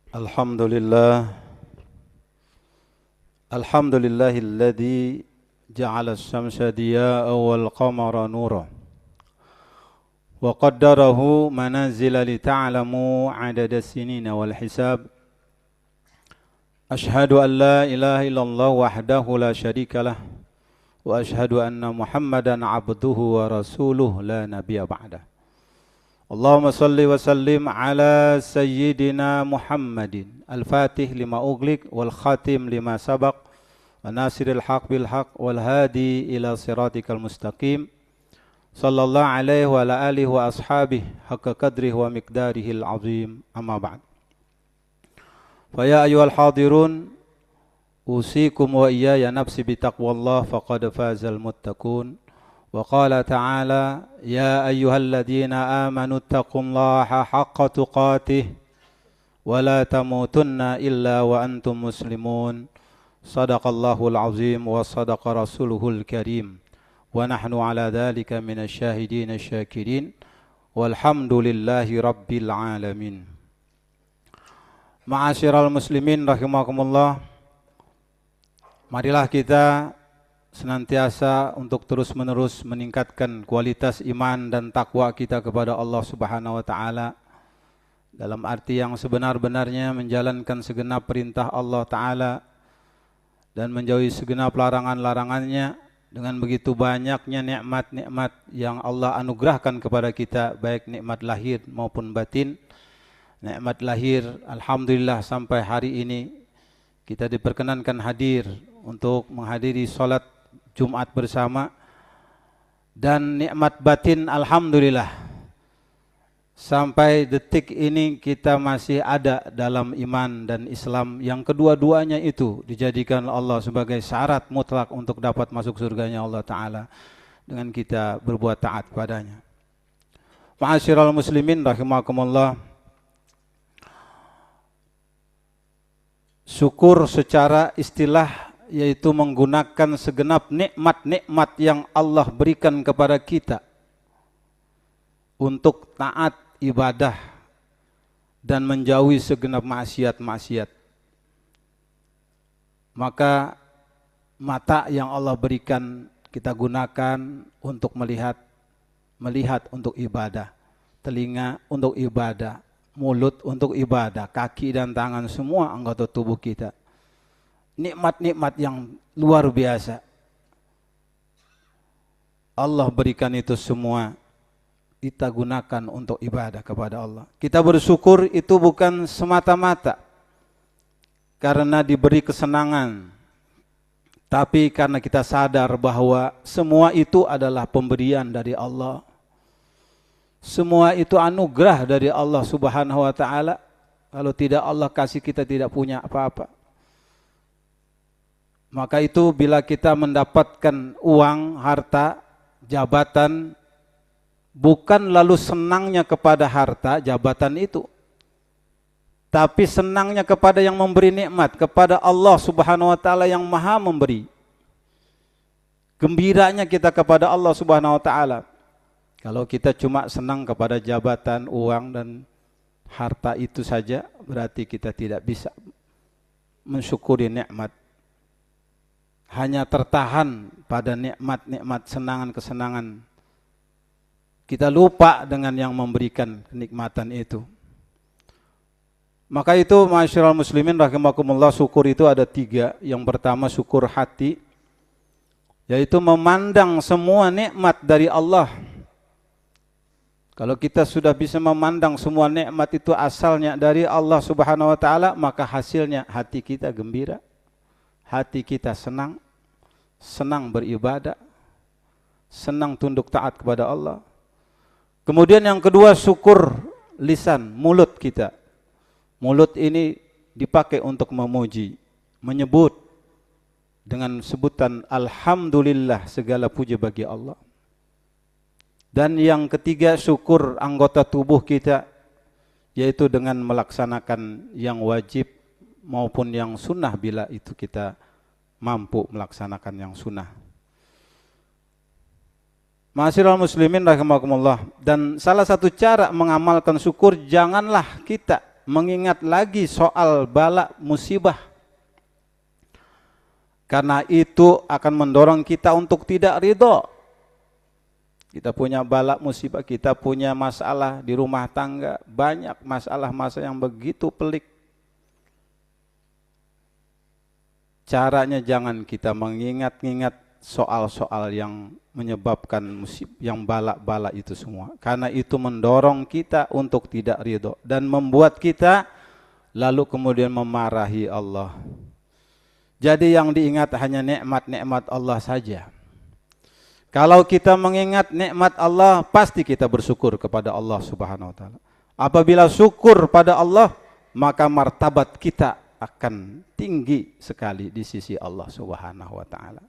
Alhamdulillah, alhamdulillahilladzi ja'ala asy-syamsa diya'an wal qamara nuran wa qaddarahu manazila li ta'lamu 'adada as-sinina wal hisab. Ashhadu an la ilaha illallah wahdahu la syarika lah wa ashhadu anna Muhammadan 'abduhu wa rasuluhu la nabiyya ba'dah. Allahumma salli wa sallim ala sayyidina Muhammadin al-fatih lima ughliq wal khatim lima sabaq wa nasiril haq bil haq wal hadi ila siratikal mustaqim sallallahu alaihi wa ala alihi wa ashabihi haqqa qadrihi wa miqdarihil azim amma ba'd. Fa ya ayyuhal hadirun usikum wa iyaya nafsi bi taqwallah faqad fazal muttaqun. Wa qala ta'ala ya ayyuhalladzina amanu taqullaha haqqa tuqatih wa la tamutunna illa wa antum muslimun. Sadaqallahul azim wa sadaqa rasuluhul karim wa nahnu ala dhalika minasy syahidin asy-syakirin walhamdulillahi rabbil alamin. Ma'asyiral muslimin rahimakumullah, marilah kita senantiasa untuk terus-menerus meningkatkan kualitas iman dan takwa kita kepada Allah Subhanahu wa taala dalam arti yang sebenar-benarnya, menjalankan segenap perintah Allah taala dan menjauhi segenap larangan-larangannya. Dengan begitu banyaknya nikmat-nikmat yang Allah anugerahkan kepada kita, baik nikmat lahir maupun batin. Nikmat lahir, alhamdulillah sampai hari ini kita diperkenankan hadir untuk menghadiri salat Jumat bersama, dan nikmat batin alhamdulillah sampai detik ini kita masih ada dalam iman dan Islam yang kedua-duanya itu dijadikan Allah sebagai syarat mutlak untuk dapat masuk surganya Allah Ta'ala dengan kita berbuat taat padanya. Ma'asyiral muslimin rahimakumullah, syukur secara istilah yaitu menggunakan segenap nikmat-nikmat yang Allah berikan kepada kita untuk taat ibadah dan menjauhi segenap maksiat-maksiat. Maka mata yang Allah berikan kita gunakan untuk melihat untuk ibadah, telinga untuk ibadah, mulut untuk ibadah, kaki dan tangan, semua anggota tubuh kita. Nikmat-nikmat yang luar biasa Allah berikan, itu semua kita gunakan untuk ibadah kepada Allah. Kita bersyukur itu bukan semata-mata karena diberi kesenangan, tapi karena kita sadar bahwa semua itu adalah pemberian dari Allah. Semua itu anugerah dari Allah Subhanahu wa taala. Kalau tidak Allah kasih, kita tidak punya apa-apa. Maka itu bila kita mendapatkan uang, harta, jabatan, bukan lalu senangnya kepada harta, jabatan itu, tapi senangnya kepada yang memberi nikmat, kepada Allah Subhanahu wa taala yang Maha memberi. Gembiranya kita kepada Allah Subhanahu wa taala. Kalau kita cuma senang kepada jabatan, uang dan harta itu saja, berarti kita tidak bisa mensyukuri nikmat. Hanya tertahan pada nikmat-nikmat, kesenangan-kesenangan. Kita lupa dengan yang memberikan kenikmatan itu. Maka itu ma'asyiral muslimin rahimakumullah, syukur itu ada 3. Yang pertama syukur hati, yaitu memandang semua nikmat dari Allah. Kalau kita sudah bisa memandang semua nikmat itu asalnya dari Allah Subhanahu wa taala, maka hasilnya hati kita gembira. Hati kita senang beribadah, senang tunduk taat kepada Allah. Kemudian yang kedua syukur lisan, mulut kita. Mulut ini dipakai untuk memuji, menyebut dengan sebutan alhamdulillah, segala puji bagi Allah. Dan yang ketiga syukur anggota tubuh kita, yaitu dengan melaksanakan yang wajib maupun yang sunnah bila itu kita mampu melaksanakan yang sunnah. Ma'asyiral muslimin rahimakumullah, dan salah satu cara mengamalkan syukur, janganlah kita mengingat lagi soal bala musibah. Karena itu akan mendorong kita untuk tidak ridho. Kita punya bala musibah, kita punya masalah di rumah tangga, banyak masalah-masalah yang begitu pelik. Caranya jangan kita mengingat-ingat soal-soal yang menyebabkan musibah, yang bala-bala itu semua. Karena itu mendorong kita untuk tidak ridho dan membuat kita lalu kemudian memarahi Allah. Jadi yang diingat hanya nikmat-nikmat Allah saja. Kalau kita mengingat nikmat Allah, pasti kita bersyukur kepada Allah Subhanahu wa taala. Apabila syukur pada Allah, maka martabat kita akan tinggi sekali di sisi Allah Subhanahu wa taala.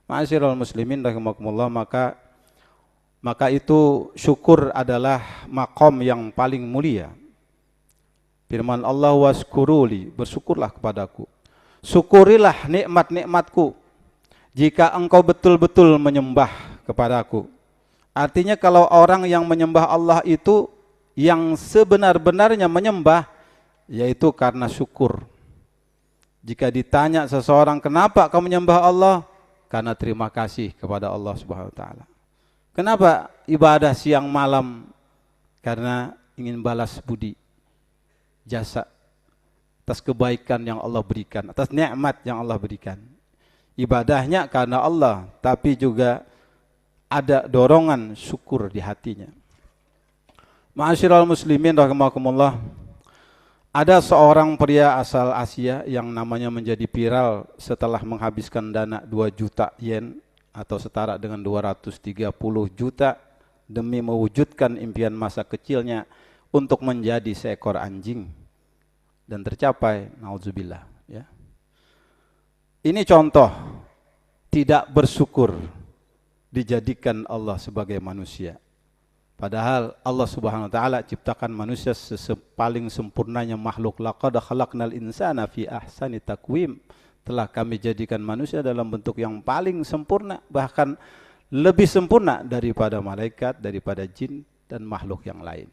Ma'asyiral muslimin rahimakumullah, maka itu syukur adalah maqam yang paling mulia. Firman Allah, waskuruli, bersyukurlah kepadaku. Syukurilah nikmat-nikmatku jika engkau betul-betul menyembah kepadaku. Artinya kalau orang yang menyembah Allah itu yang sebenar-benarnya menyembah, yaitu karena syukur. Jika ditanya seseorang, kenapa kamu menyembah Allah? Karena terima kasih kepada Allah Subhanahu wa taala. Kenapa ibadah siang malam? Karena ingin balas budi, jasa atas kebaikan yang Allah berikan, atas nikmat yang Allah berikan. Ibadahnya karena Allah, tapi juga ada dorongan syukur di hatinya. Ma'asyiral muslimin rahimakumullah, ada seorang pria asal Asia yang namanya menjadi viral setelah menghabiskan dana 2 juta yen atau setara dengan 230 juta demi mewujudkan impian masa kecilnya untuk menjadi seekor anjing. Dan tercapai, naudzubillah, ya. Ini contoh tidak bersyukur dijadikan Allah sebagai manusia. Padahal Allah Subhanahu wa taala ciptakan manusia paling sempurnanya makhluk. Laqad khalaqnal insana fi ahsani taqwim. Telah kami jadikan manusia dalam bentuk yang paling sempurna, bahkan lebih sempurna daripada malaikat, daripada jin dan makhluk yang lain.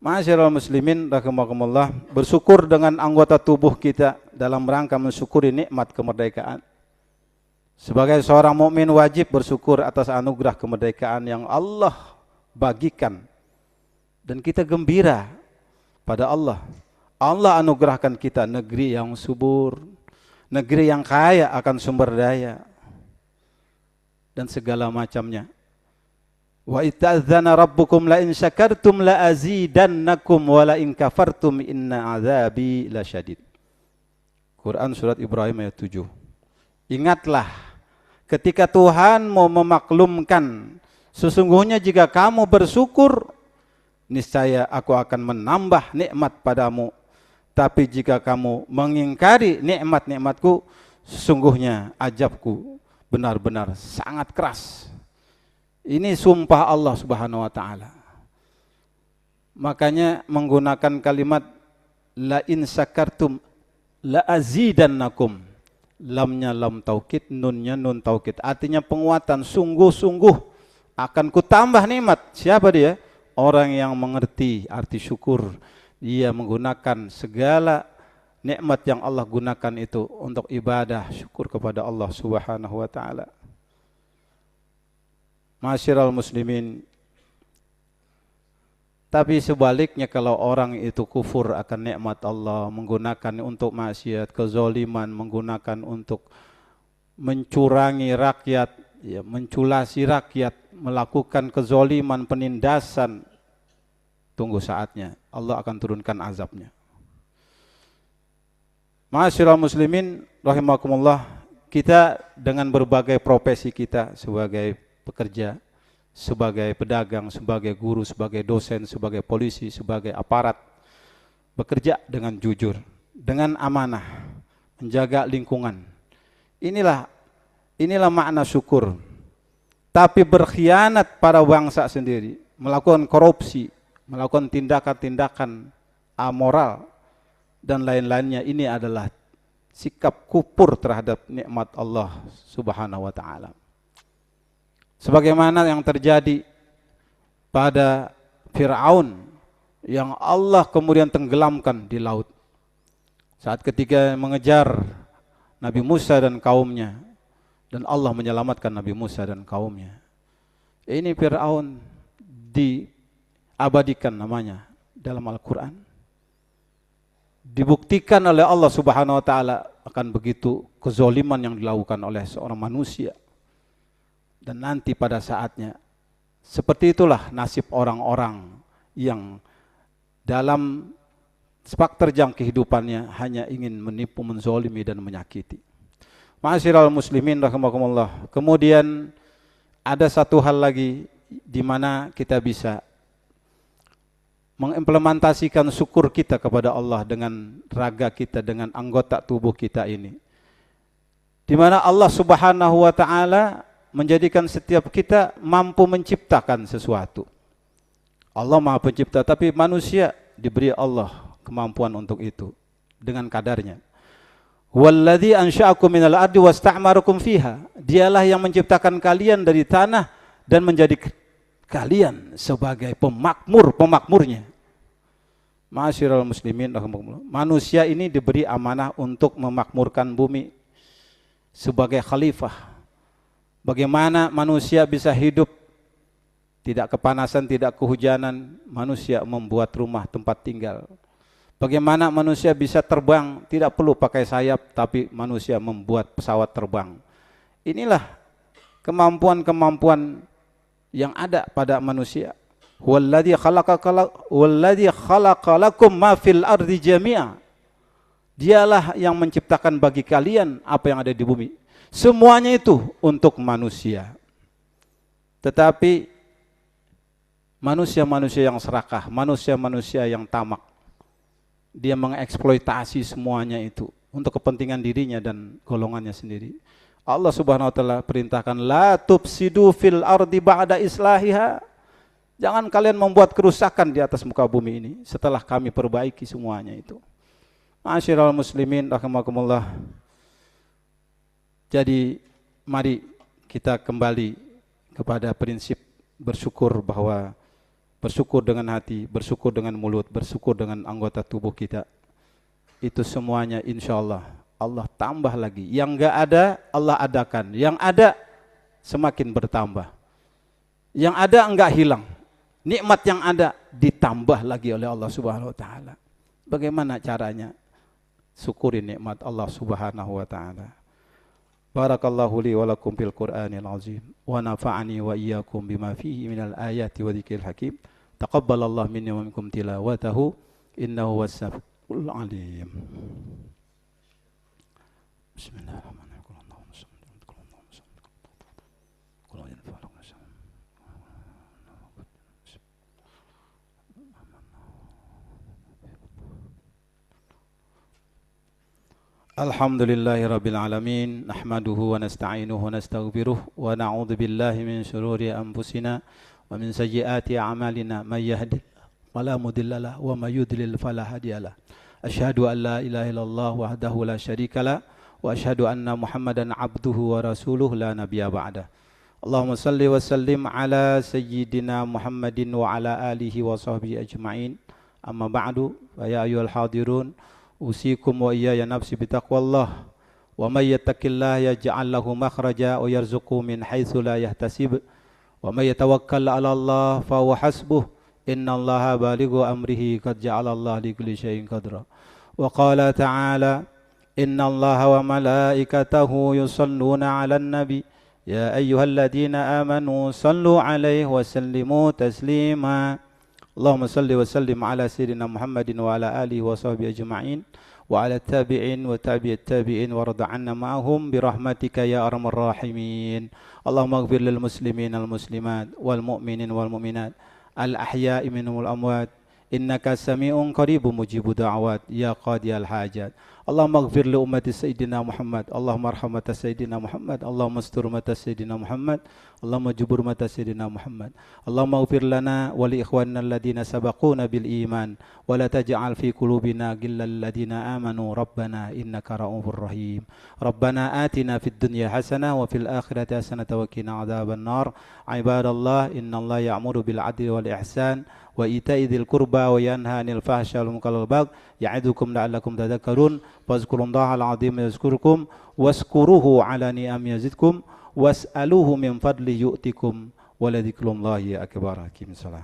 Ma'asyiral muslimin rahimakumullah, bersyukur dengan anggota tubuh kita dalam rangka mensyukuri nikmat kemerdekaan. Sebagai seorang mukmin wajib bersyukur atas anugerah kemerdekaan yang Allah bagikan. Dan kita gembira pada Allah. Allah anugerahkan kita negeri yang subur, negeri yang kaya akan sumber daya dan segala macamnya. Wa ita'adzana rabbukum la in syakartum la azidannakum wa la in kafartum inna azabi lasyadid. Quran surat Ibrahim ayat 7. Ingatlah ketika Tuhan mau memaklumkan, sesungguhnya jika kamu bersyukur, niscaya aku akan menambah nikmat padamu. Tapi jika kamu mengingkari nikmat-nikmatku, sesungguhnya azabku benar-benar sangat keras. Ini sumpah Allah Subhanahu wa taala. Makanya menggunakan kalimat la in syakartum la azidannakum. Lamnya lam taukid, nunnya nun taukid. Artinya penguatan, sungguh-sungguh akan kutambah nikmat. Siapa dia? Orang yang mengerti arti syukur. Dia menggunakan segala nikmat yang Allah gunakan itu untuk ibadah syukur kepada Allah Subhanahu wa taala. Ma'asyiral muslimin, tapi sebaliknya kalau orang itu kufur akan nikmat Allah, menggunakan untuk maksiat, kezaliman, menggunakan untuk mencurangi rakyat, ya, menculasi rakyat, melakukan kezaliman, penindasan, tunggu saatnya Allah akan turunkan azabnya. Ma'asyiral muslimin rahimakumullah, kita dengan berbagai profesi kita sebagai pekerja, sebagai pedagang, sebagai guru, sebagai dosen, sebagai polisi, sebagai aparat, bekerja dengan jujur, dengan amanah, menjaga lingkungan. Inilah makna syukur. Tapi berkhianat pada bangsa sendiri, melakukan korupsi, melakukan tindakan-tindakan amoral dan lain-lainnya, ini adalah sikap kufur terhadap nikmat Allah Subhanahu wa taala. Sebagaimana yang terjadi pada Fir'aun yang Allah kemudian tenggelamkan di laut. Saat ketika mengejar Nabi Musa dan kaumnya, dan Allah menyelamatkan Nabi Musa dan kaumnya. Ini Fir'aun diabadikan namanya dalam Al-Quran. Dibuktikan oleh Allah Subhanahu wa taala akan begitu kezoliman yang dilakukan oleh seorang manusia. Dan nanti pada saatnya seperti itulah nasib orang-orang yang dalam sepak terjang kehidupannya hanya ingin menipu, menzolimi dan menyakiti. Ma'asyiral muslimin rahimakumullah. Kemudian ada satu hal lagi di mana kita bisa mengimplementasikan syukur kita kepada Allah dengan raga kita, dengan anggota tubuh kita ini. Di mana Allah Subhanahu wa taala menjadikan setiap kita mampu menciptakan sesuatu. Allah Maha Pencipta, tapi manusia diberi Allah kemampuan untuk itu dengan kadarnya. Walladzi ansha'akum minal ardi wasta'marakum fiha. Dialah yang menciptakan kalian dari tanah dan menjadi kalian sebagai pemakmurnya. Ma'asyiral muslimin rahimakumullah. Manusia ini diberi amanah untuk memakmurkan bumi sebagai khalifah. Bagaimana manusia bisa hidup tidak kepanasan, tidak kehujanan, manusia membuat rumah tempat tinggal. Bagaimana manusia bisa terbang, tidak perlu pakai sayap, tapi manusia membuat pesawat terbang. Inilah kemampuan-kemampuan yang ada pada manusia. Walladzi khalaqalakum ma fil ardi jami'a. Dialah yang menciptakan bagi kalian apa yang ada di bumi. Semuanya itu untuk manusia. Tetapi manusia-manusia yang serakah, manusia-manusia yang tamak, dia mengeksploitasi semuanya itu untuk kepentingan dirinya dan golongannya sendiri. Allah Subhanahu wa taala perintahkan la tufsidu fil ardi ba'da islahiha. Jangan kalian membuat kerusakan di atas muka bumi ini setelah kami perbaiki semuanya itu. Ma'asyiral muslimin rahimakumullah. Jadi mari kita kembali kepada prinsip bersyukur, bahwa bersyukur dengan hati, bersyukur dengan mulut, bersyukur dengan anggota tubuh kita. Itu semuanya insya Allah Allah tambah lagi. Yang enggak ada Allah adakan. Yang ada semakin bertambah. Yang ada enggak hilang. Nikmat yang ada ditambah lagi oleh Allah Subhanahu wa taala. Bagaimana caranya? Syukuri nikmat Allah Subhanahu wa taala. Barakallahu li wa lakum fil Qur'anil azim wa nafa'ani wa iyyakum bima fihi minal ayati wa dzikril hakim. Taqabbalallahu minni wa minkum tilawatahu innahu was-sami'ul 'alim. Bismillahirrahmanirrahim. Alhamdulillahi rabbil alamin, nahmaduhu wa nasta'inuhu wa nastaghfiruh wa na'udzu billahi min shururi anfusina wa min sayyiati a'malina, may yahdihillahu fala mudilla lahu wa may yudlil fala hadiyalah. Asyhadu an la ilaha illallah wahdahu la syarikalah wa asyhadu anna Muhammadan abduhu wa rasuluh la nabiyya ba'dah. Allahumma salli wa sallim ala sayyidina Muhammadin wa ala alihi wa sahbihi ajma'in. Amma ba'du, fa ya ayyuhal hadirun, usikum wa iyaya nafsi bitaqwallah wa may yattaqillaha yaj'al lahu makhraja wa yarzuqhu min haitsu la yahtasib wa may yatawakkal 'ala Allah fa huwa hasbuh innallaha balighu amrihi qad ja'ala Allah li kulli syai'in qadra. Wa qala ta'ala innallaha wa malaikatahu yusalluna 'alan nabi ya ayyuhalladzina amanu sallu 'alaihi wa sallimu taslima. Allahumma salli wa sallim ala sayyidina Muhammadin wa ala alihi wa sahbihi ajma'in wa ala tabi'in wa tabi'it tabi'in wa rada 'anna ma'ahum birahmatika ya arhamar rahimin. Allahumma ighfir lil muslimin al muslimat wal mu'minin wal mu'minat al ahya'i minhum wal amwat innaka sami'un qaribun mujibud da'awat ya qadiyal hajat. Allahumma ighfir li ummati sayyidina Muhammad, Allahumma arham mata sayyidina Muhammad, Allahumma astur mata sayyidina Muhammad, Allahumma jubur mata sayyidina Muhammad. Allahumma ighfir lana wa li ikhwanina alladhina sabaquna bil iman wa la taj'al fi qulubina ghillal ladzina amanu rabbana innaka ra'ufur rahim. Rabbana atina fid dunya hasanah wa fil akhirati hasanah wa qina adzaban nar. Ibadallah, innallaha ya'muru bil 'adli wal ihsan wa wa ita'i dzil qurba wa yanha 'anil fahsya'i wal munkari wal baghi ya'idukum la'allakum tadhakkarun fadhkurullahal 'azim yazkurkum waskuruhu 'ala ni'ami yazidkum was'aluhu min fadli yu'tikum wa la dzikrullahi akbar. Salam.